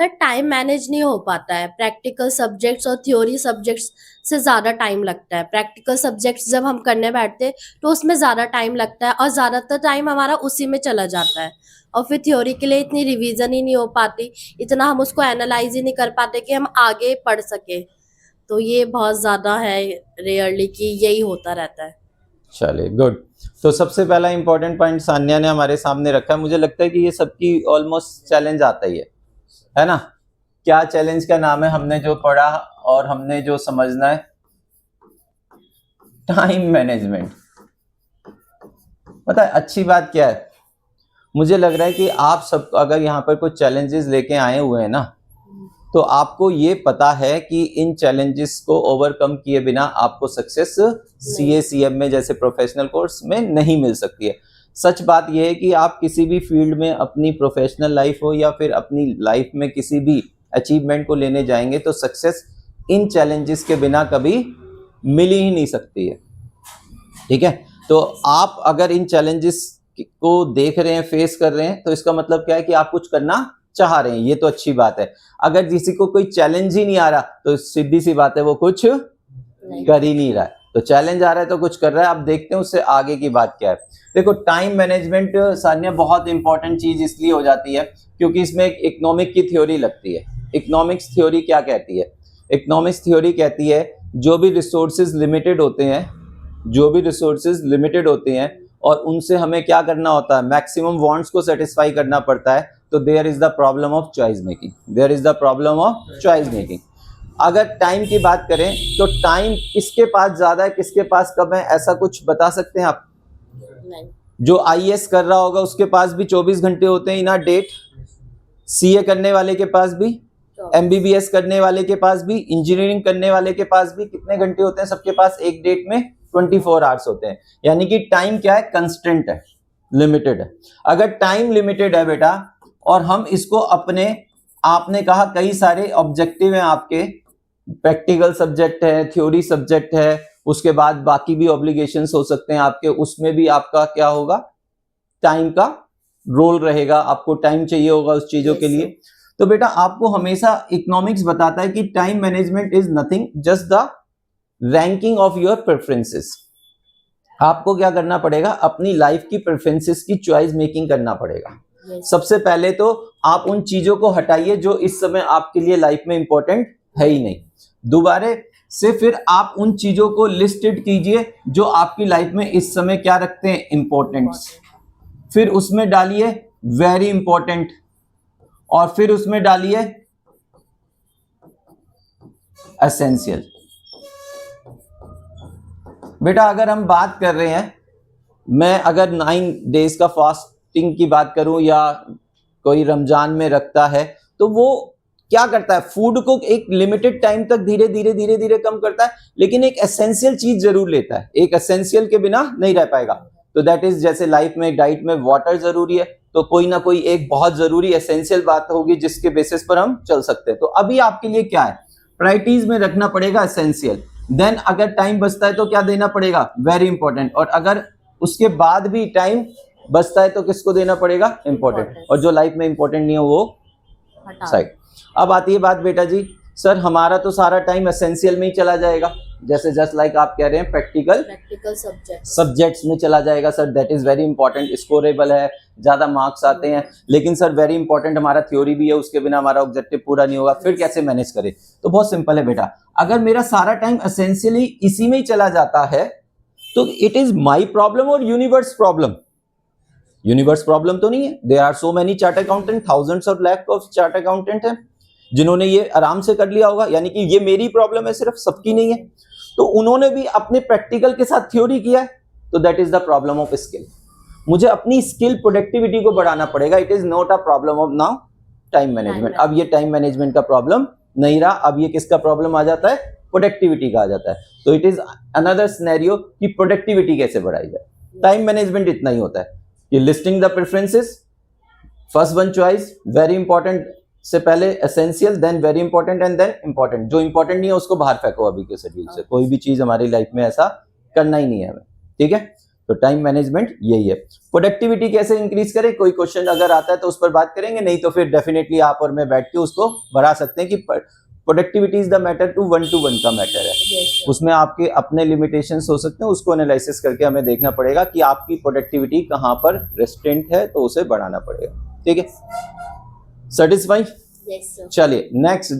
Sir time manage नहीं हो पाता है। प्रैक्टिकल सब्जेक्ट्स और थ्योरी सब्जेक्ट्स से ज़्यादा टाइम लगता है। प्रैक्टिकल सब्जेक्ट्स जब हम करने बैठते हैं तो उसमें ज़्यादा टाइम लगता है और ज़्यादातर टाइम हमारा उसी में चला जाता है। और फिर थ्योरी के लिए इतनी रिवीजन ही नहीं हो पाती, इतना हम उसको एनालाइज ही नहीं कर पाते कि हम आगे पढ़ सके। तो ये बहुत ज़्यादा है रेयरली कि यही होता रहता है। चलिए गुड। तो सबसे पहला इंपॉर्टेंट पॉइंट सान्या ने हमारे सामने रखा है। मुझे लगता है कि ये सबकी ऑलमोस्ट चैलेंज आता ही है ना। क्या चैलेंज का नाम है हमने जो पढ़ा और हमने जो समझना है? Time management. पता है अच्छी बात क्या है, मुझे लग रहा है कि आप सब अगर यहाँ पर कुछ चैलेंजेस लेके आए हुए हैं ना, तो आपको ये पता है कि इन चैलेंजेस को ओवरकम किए बिना आपको सक्सेस CA/CM में जैसे प्रोफेशनल कोर्स में नहीं मिल सकती है। सच बात यह है कि आप किसी भी फील्ड में अपनी प्रोफेशनल लाइफ हो या फिर अपनी लाइफ में किसी भी अचीवमेंट को लेने जाएंगे तो सक्सेस इन चैलेंजेस के बिना कभी मिल ही नहीं सकती है। ठीक है, तो आप अगर इन चैलेंजेस को देख रहे हैं, फेस कर रहे हैं, तो इसका मतलब क्या है कि आप कुछ करना चाह रहे हैं। ये तो अच्छी बात है। अगर किसी को कोई चैलेंज ही नहीं आ रहा तो सीधी सी बात है वो कुछ कर ही नहीं रहा है। तो चैलेंज आ रहा है तो कुछ कर रहा है। अब देखते हैं उससे आगे की बात क्या है। देखो टाइम मैनेजमेंट सान्या बहुत इंपॉर्टेंट चीज इसलिए हो जाती है क्योंकि इसमें एक इकोनॉमिक की थ्योरी लगती है। इकोनॉमिक्स थ्योरी क्या कहती है? इकोनॉमिक्स थ्योरी कहती है जो भी रिसोर्सेज लिमिटेड होते हैं, जो भी रिसोर्सेज लिमिटेड होते हैं और उनसे हमें क्या करना होता है, मैक्सिमम वांट्स को सेटिस्फाई करना पड़ता है। तो there is the problem of choice making, there is the problem of choice making. अगर टाइम की बात करें तो टाइम किसके पास ज्यादा है, किसके पास कम है, ऐसा कुछ बता सकते हैं आप? नहीं। जो IAS कर रहा होगा उसके पास भी 24 घंटे होते हैं इन अ डेट, CA करने वाले के पास भी, MBBS करने वाले के पास भी, इंजीनियरिंग करने वाले के पास भी कितने घंटे होते हैं? सबके पास एक डेट में 24 आवर्स होते हैं। यानी कि टाइम क्या है? कंस्टेंट है, लिमिटेड है। अगर टाइम लिमिटेड है बेटा और हम इसको अपने, आपने कहा कई सारे ऑब्जेक्टिव हैं आपके, प्रैक्टिकल सब्जेक्ट है, थ्योरी सब्जेक्ट है, उसके बाद बाकी भी ऑब्लिगेशंस हो सकते हैं आपके, उसमें भी आपका क्या होगा? टाइम का रोल रहेगा। आपको टाइम चाहिए होगा उस चीजों के लिए। तो बेटा आपको हमेशा इकोनॉमिक्स बताता है कि time management is nothing just the ranking of your preferences. आपको क्या करना पड़ेगा? अपनी लाइफ की प्रेफरेंसेस की चॉइस मेकिंग करना पड़ेगा। सबसे पहले तो आप उन चीजों को हटाइए जो इस समय आपके लिए लाइफ में इंपॉर्टेंट है ही नहीं। दोबारा से फिर आप उन चीजों को लिस्टेड कीजिए जो आपकी लाइफ में इस समय क्या रखते हैं? इंपॉर्टेंस। फिर उसमें डालिए वेरी इंपॉर्टेंट और फिर उसमें डालिए एसेंशियल। बेटा अगर हम बात कर रहे हैं, मैं अगर 9 डेज का फास्टिंग की बात करूं या कोई रमजान में रखता है तो वो क्या करता है? फूड को एक लिमिटेड टाइम तक धीरे धीरे धीरे धीरे कम करता है, लेकिन एक एसेंशियल चीज जरूर लेता है। एक एसेंशियल के बिना नहीं रह पाएगा। तो दैट इज जैसे लाइफ में डाइट में वाटर जरूरी है, तो कोई ना कोई एक बहुत जरूरी एसेंशियल बात होगी जिसके बेसिस पर हम चल सकते हैं। तो अभी आपके लिए क्या है? प्रायोरिटीज में रखना पड़ेगा एसेंशियल। देन अगर टाइम बचता है तो क्या देना पड़ेगा? Very important. और अगर उसके बाद भी टाइम बचता है तो किसको देना पड़ेगा? इंपॉर्टेंट। और जो लाइफ में इंपॉर्टेंट नहीं है वो साइड। अब आती है बात बेटा जी, सर हमारा तो सारा टाइम एसेंशियल में ही चला जाएगा, जैसे जस्ट लाइक आप कह रहे हैं प्रैक्टिकल सब्जेक्ट्स में चला जाएगा। Sir that is very important, scorable है, ज्यादा मार्क्स आते हैं, लेकिन सर वेरी इंपॉर्टेंट हमारा थ्योरी भी है, उसके बिना हमारा ऑब्जेक्टिव पूरा नहीं होगा। फिर कैसे मैनेज करें? तो बहुत सिंपल है बेटा, अगर मेरा सारा टाइम एसेंशियली इसी में ही चला जाता है तो इट इज माई प्रॉब्लम और यूनिवर्स प्रॉब्लम? यूनिवर्स प्रॉब्लम तो नहीं है। There are so many chart accountant, thousands of lakh of chart accountant हैं जिन्होंने ये आराम से कर लिया होगा। यानी कि ये मेरी प्रॉब्लम है, सिर्फ सबकी नहीं है। तो उन्होंने भी अपने प्रैक्टिकल के साथ थ्योरी किया है, तो that is the problem of skill. मुझे अपनी स्किल प्रोडक्टिविटी को बढ़ाना पड़ेगा। It is not a problem of now time management. अब ये टाइम मैनेजमेंट का प्रॉब्लम नहीं रहा, अब ये किसका प्रॉब्लम आ जाता है? प्रोडक्टिविटी का आ जाता है। तो इट इज अनदर सिनेरियो कि प्रोडक्टिविटी कैसे बढ़ाई जाए। टाइम मैनेजमेंट इतना ही होता है कि listing the preferences, first one choice, very important से पहले essential, then very important and then important. जो इंपॉर्टेंट नहीं है उसको बाहर फेंको अभी के शेड्यूल से। कोई भी चीज हमारी लाइफ में ऐसा करना ही नहीं है हमें। ठीक है, तो टाइम मैनेजमेंट यही है। प्रोडक्टिविटी कैसे इंक्रीज करें, कोई क्वेश्चन अगर आता है तो उस पर बात करेंगे, नहीं तो फिर डेफिनेटली आप और मैं बैठ के उसको बढ़ा सकते हैं कि productivity is the matter to one का मैटर है। Yes, sir. उसमें आपके अपने लिमिटेशंस हो सकते हैं, उसको एनालिसिस करके हमें देखना पड़ेगा कि आपकी प्रोडक्टिविटी कहाँ पर रेस्ट्रेंट है, तो उसे बढ़ाना पड़ेगा। ठीक है, सेटिस्फाइड? Yes, sir. चलिए नेक्स्ट